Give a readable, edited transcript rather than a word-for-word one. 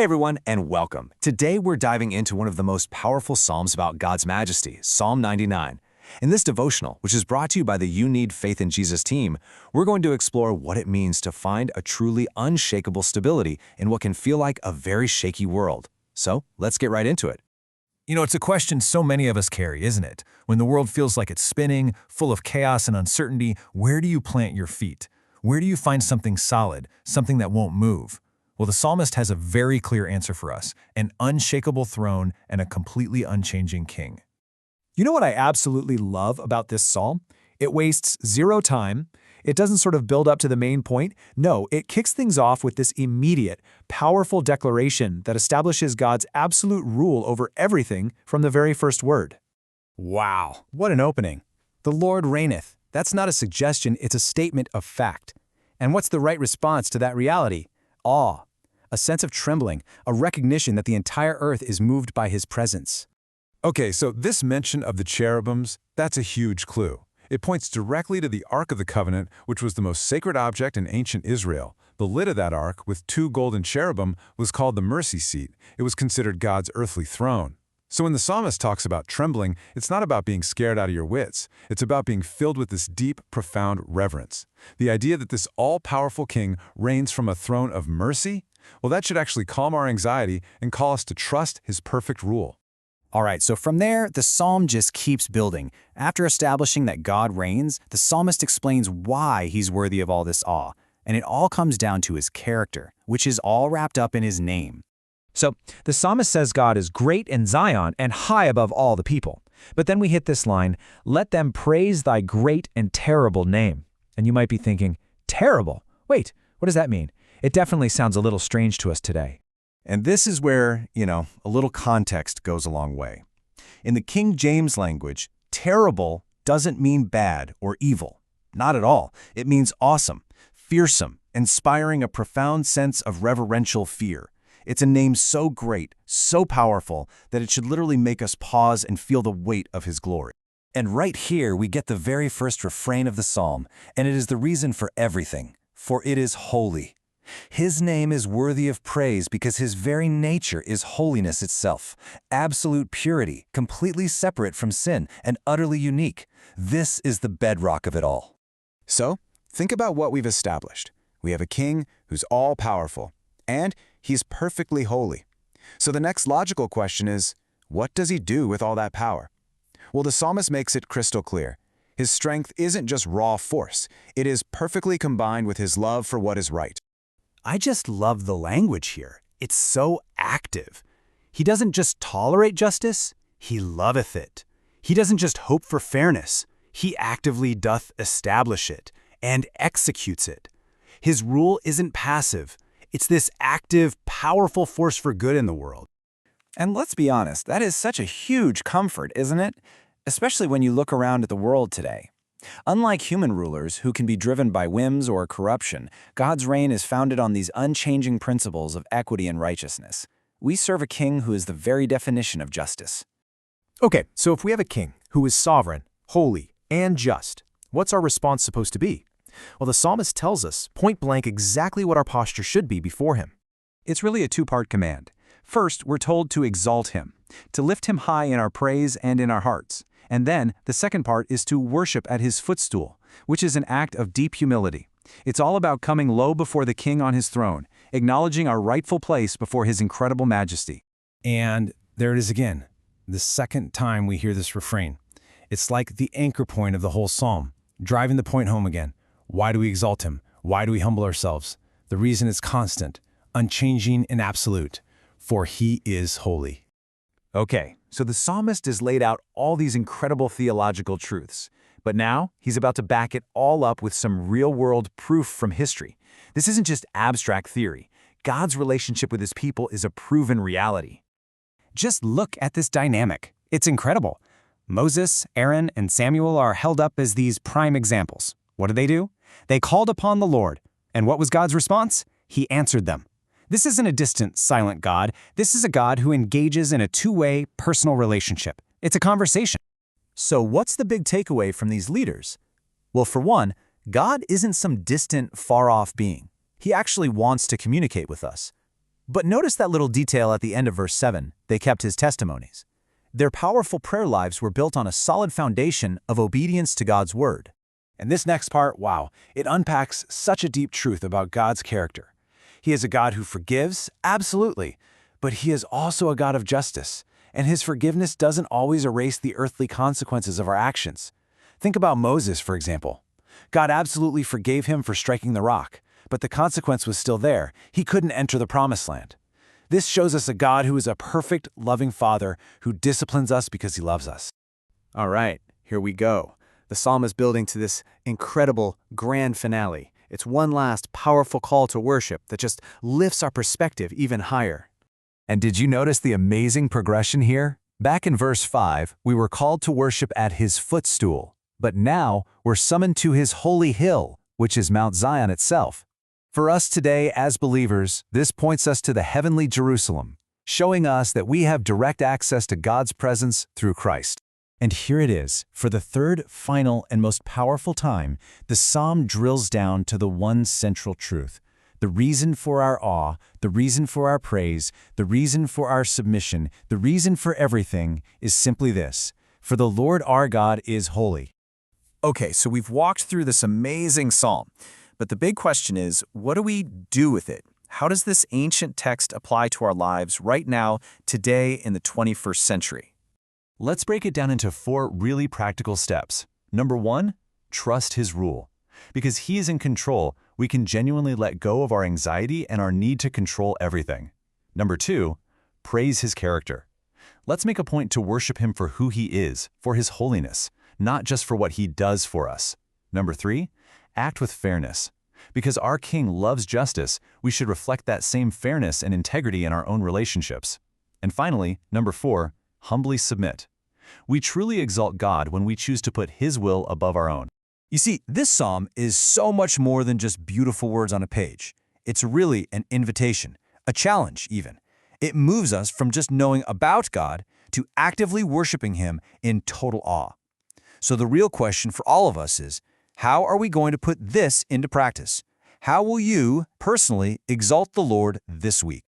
Hey everyone, and welcome. Today we're diving into one of the most powerful psalms about God's majesty, Psalm 99. In this devotional, which is brought to you by the You Need Faith in Jesus team, we're going to explore what it means to find a truly unshakable stability in what can feel like a very shaky world. So let's get right into it. It's a question so many of us carry, isn't it? When the world feels like it's spinning, full of chaos and uncertainty, where do you plant your feet? Where do you find something solid, something that won't move? Well, the psalmist has a very clear answer for us: an unshakable throne and a completely unchanging king. You know what I absolutely love about this psalm? It wastes zero time. It doesn't sort of build up to the main point. No, it kicks things off with this immediate, powerful declaration that establishes God's absolute rule over everything from the very first word. Wow, what an opening. The Lord reigneth. That's not a suggestion, it's a statement of fact. And what's the right response to that reality? Awe, a sense of trembling, a recognition that the entire earth is moved by his presence. Okay, so this mention of the cherubims, that's a huge clue. It points directly to the Ark of the Covenant, which was the most sacred object in ancient Israel. The lid of that ark, with two golden cherubim, was called the mercy seat. It was considered God's earthly throne. So when the psalmist talks about trembling, it's not about being scared out of your wits. It's about being filled with this deep, profound reverence. The idea that this all-powerful king reigns from a throne of mercy, well, that should actually calm our anxiety and call us to trust his perfect rule. All right, so from there, the psalm just keeps building. After establishing that God reigns, the psalmist explains why he's worthy of all this awe. And it all comes down to his character, which is all wrapped up in his name. So, the psalmist says God is great in Zion and high above all the people. But then we hit this line, "Let them praise thy great and terrible name." And you might be thinking, terrible? Wait, what does that mean? It definitely sounds a little strange to us today. And this is where, a little context goes a long way. In the King James language, terrible doesn't mean bad or evil. Not at all. It means awesome, fearsome, inspiring a profound sense of reverential fear. It's a name so great, so powerful, that it should literally make us pause and feel the weight of his glory. And right here we get the very first refrain of the psalm, and it is the reason for everything, for it is holy. His name is worthy of praise because his very nature is holiness itself, absolute purity, completely separate from sin, and utterly unique. This is the bedrock of it all. So, think about what we've established. We have a king who's all-powerful, and he's perfectly holy. So the next logical question is, what does he do with all that power? Well, the psalmist makes it crystal clear. His strength isn't just raw force. It is perfectly combined with his love for what is right. I just love the language here. It's so active. He doesn't just tolerate justice, he loveth it. He doesn't just hope for fairness, he actively doth establish it and executes it. His rule isn't passive. It's this active, powerful force for good in the world. And let's be honest, that is such a huge comfort, isn't it? Especially when you look around at the world today. Unlike human rulers who can be driven by whims or corruption, God's reign is founded on these unchanging principles of equity and righteousness. We serve a king who is the very definition of justice. Okay, so if we have a king who is sovereign, holy, and just, what's our response supposed to be? Well, the psalmist tells us point blank exactly what our posture should be before him. It's really a two-part command. First, we're told to exalt him, to lift him high in our praise and in our hearts. And then, the second part is to worship at his footstool, which is an act of deep humility. It's all about coming low before the king on his throne, acknowledging our rightful place before his incredible majesty. And there it is again, the second time we hear this refrain. It's like the anchor point of the whole psalm, driving the point home again. Why do we exalt him? Why do we humble ourselves? The reason is constant, unchanging, and absolute, for he is holy. Okay, so the psalmist has laid out all these incredible theological truths, but now he's about to back it all up with some real-world proof from history. This isn't just abstract theory. God's relationship with his people is a proven reality. Just look at this dynamic. It's incredible. Moses, Aaron, and Samuel are held up as these prime examples. What did they do? They called upon the Lord. And what was God's response? He answered them. This isn't a distant, silent God. This is a God who engages in a two-way, personal relationship. It's a conversation. So what's the big takeaway from these leaders? Well, for one, God isn't some distant, far-off being. He actually wants to communicate with us. But notice that little detail at the end of verse 7, they kept his testimonies. Their powerful prayer lives were built on a solid foundation of obedience to God's word. And this next part, wow, it unpacks such a deep truth about God's character. He is a God who forgives, absolutely, but he is also a God of justice, and his forgiveness doesn't always erase the earthly consequences of our actions. Think about Moses, for example. God absolutely forgave him for striking the rock, but the consequence was still there. He couldn't enter the promised land. This shows us a God who is a perfect, loving Father who disciplines us because he loves us. All right, here we go. The psalm is building to this incredible grand finale. It's one last powerful call to worship that just lifts our perspective even higher. And did you notice the amazing progression here? Back in verse 5, we were called to worship at his footstool, but now we're summoned to his holy hill, which is Mount Zion itself. For us today as believers, this points us to the heavenly Jerusalem, showing us that we have direct access to God's presence through Christ. And here it is, for the third, final, and most powerful time, the psalm drills down to the one central truth. The reason for our awe, the reason for our praise, the reason for our submission, the reason for everything is simply this: for the Lord our God is holy. Okay, so we've walked through this amazing psalm, but the big question is, what do we do with it? How does this ancient text apply to our lives right now, today in the 21st century? Let's break it down into 4 really practical steps. Number 1, trust his rule. Because he is in control, we can genuinely let go of our anxiety and our need to control everything. Number 2, praise his character. Let's make a point to worship him for who he is, for his holiness, not just for what he does for us. Number 3, act with fairness. Because our King loves justice, we should reflect that same fairness and integrity in our own relationships. And finally, number 4, humbly submit. We truly exalt God when we choose to put his will above our own. You see, this psalm is so much more than just beautiful words on a page. It's really an invitation, a challenge even. It moves us from just knowing about God to actively worshiping him in total awe. So the real question for all of us is, how are we going to put this into practice? How will you personally exalt the Lord this week?